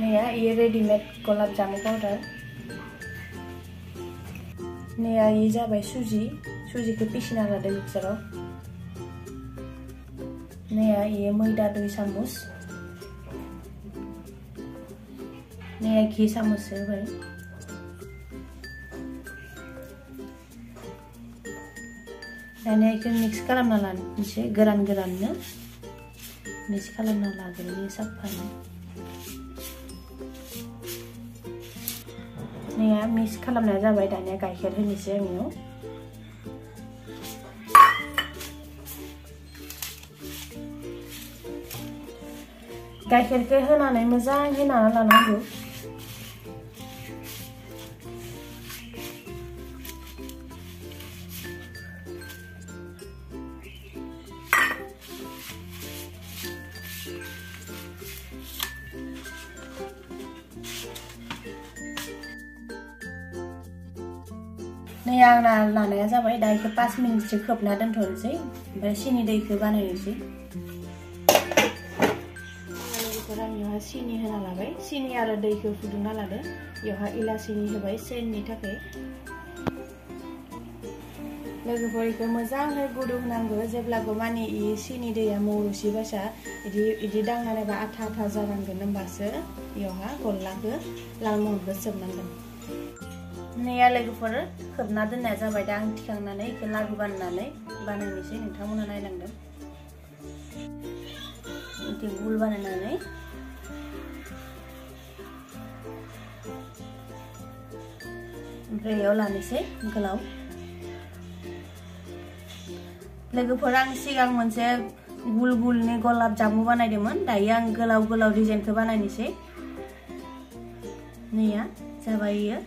नैया ये readymade gulab jamun powder. नैया ये जाबाय सुजिखौ पिसिना लादों मिक्साराव। नैया ये मैदा 2 चामच। नैया घी चामच होबाय। दानिया इखौ मिक्स खालामना लानोसै गोरान-गोराननो मिक्स खालामना लाग्रोयो साफानो। नैया मिक्स खालामनाया जाबाय दानिया गाइखेर होनोसै आङो। गाइखेरखौ होनानै मोजाङै नाना लानांगौ। नै आंना लानाया जाबाय दा इखौ 5 मिनिटसो खोबना दोनथ'नोसै ओमफ्राय सिनि दैखौ बानायनोसै। आङो सिनि होना लाबाय। सिनि आरो दैखौ फुदुंना लादो। बेवहाय इलासिनि होबाय सेननि थाखाय। लोगोफोर इखौ मोजाङै गुदु होनांगौ जेब्लाबो माने इ सिनि दैया मौरुसि बायसा इदि दांना नायबा आथा जानांगोन होमबासो बेवहा गल्लाखौ लाल महरखौ सोबनांगोन। नैया लोगोफोर खोबना दोननाया जाबाय दा आं थिखांनानै इखौ लारु बानायनोसै नोंथांमोना नायलांदों। इदि गुल बानायनानै ओमफ्राय इयाव लानोसै गोलाव। लोगोफोर आं सिगां मोनसे गुल-गुलनि गलाब जामुन बानायदोंमोन। दायो आं गोलाव डिजाइनखौ बानायनोसै। नैया जाबाय इयो।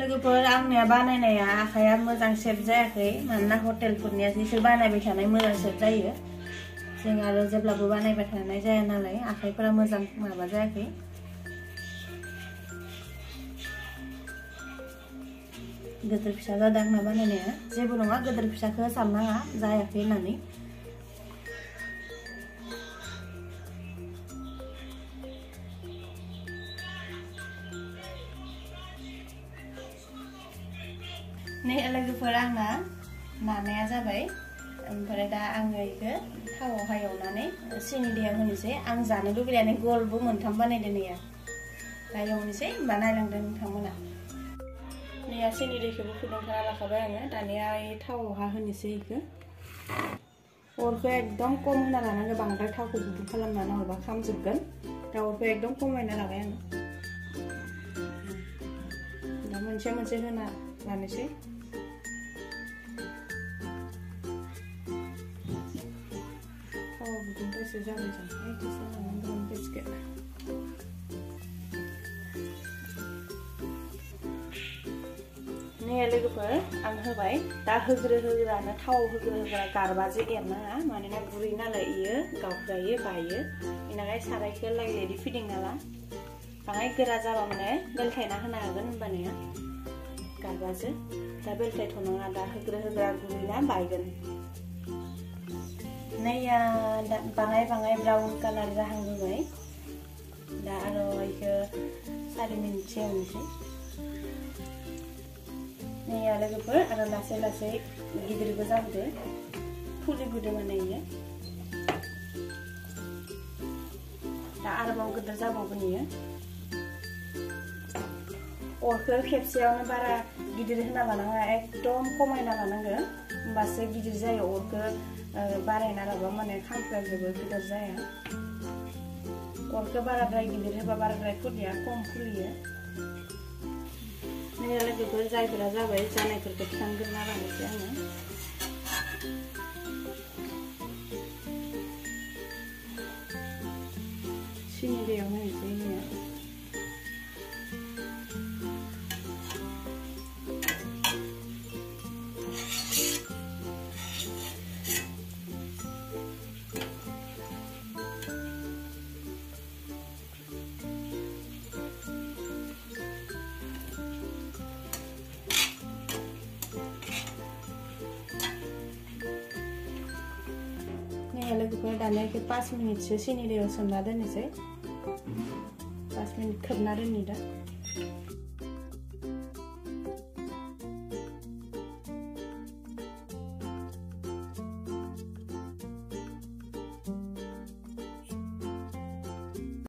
लोगोफोर आंनिया बानायनाया आखाया मोजां सेप जायाखै मानोना हटेलफोरनिया बिसोर बानायबाय थानाय मोजां सेप जायो। जों आरो जेब्लाबो बानायबाय थानाय जाया नालाय आखाइफोरा मोजां माबा जायाखै। गिदिर फिसा जादों आंना बानायनाया। जेबो नङा गिदिर फिसाखौ साननाङा जायाखै होननानै। नै लोगोफोर आंना नानाया जाबाय। ओमफ्राय दा आङो इखौ थावआवहाय एवनानै सिनि दैयाव होनोसै। आं जानो लुबैनानै गलबो मोनथाम बानायदों नैया। दा एवनोसै होमबा नायलांदों नोंथांमोना। नैया सिनि दैखौबो फुदुंखाना लाखाबाय आङो। दानिया थावआवहा होनोसै इखौ। अरखौ एकदम खम होना लानांगौ बांद्राय थावखौ गुदुं खालामना नङाबा खामजोबगोन। दा अरखौ एकदम खमायना लाबाय आङो। दा मोनसे होना लानोसै। थावा गुदुंबासो जाबाय जों नै लोगोफोर आं होबाय। दा होग्रोनो थाव होग्रोग्रा गारबाजों एरनाङा मानोना गुरै नालाय इयो गावफ्रायो बायो। इनिखाय सारायखौ लायलेदि फिदिंना ला। बाङाय गोरा जाबा माने बेलथायना होनो हागोन होमबानिया गारबाजों। दा बेलथायथ'नाङा दा होग्रोग्रा गुरैना बायगोन। नैया दा बाङाय ब्राउन कालार जाहांबोबाय। दा आरो इखौ 4 मिनिटसो एवनोसै। नैया लोगोफोर आरो लासै गिदिरबो जाबोदो फुलिबोदो माने इयो। दा आरोबाव गिदिर जाबावगोन इयो। अरखौ खेबसेयावनो बारा गिदिर होना लानाङा एकदम खमायना लानांगो होमबासो गिदिर जायो। अरखौ बारायना लाबा माने खामफ्रामजोबो गिदिर जाया। अरखौ बाराद्राय गिदिर होबा बाराद्राय फुलिया खम फुलियो। नै लोगोफोर जायफोरा जाबाय जानायफोरखौ थिखांग्रोना लानोसै आङो। सिनि दैयाव होनोसै नैया। लोगोफोर दानो 5 मिनिटसो सिनि दैयाव सोमना दोननोसै 5 मिनिट खोबना दोननि दा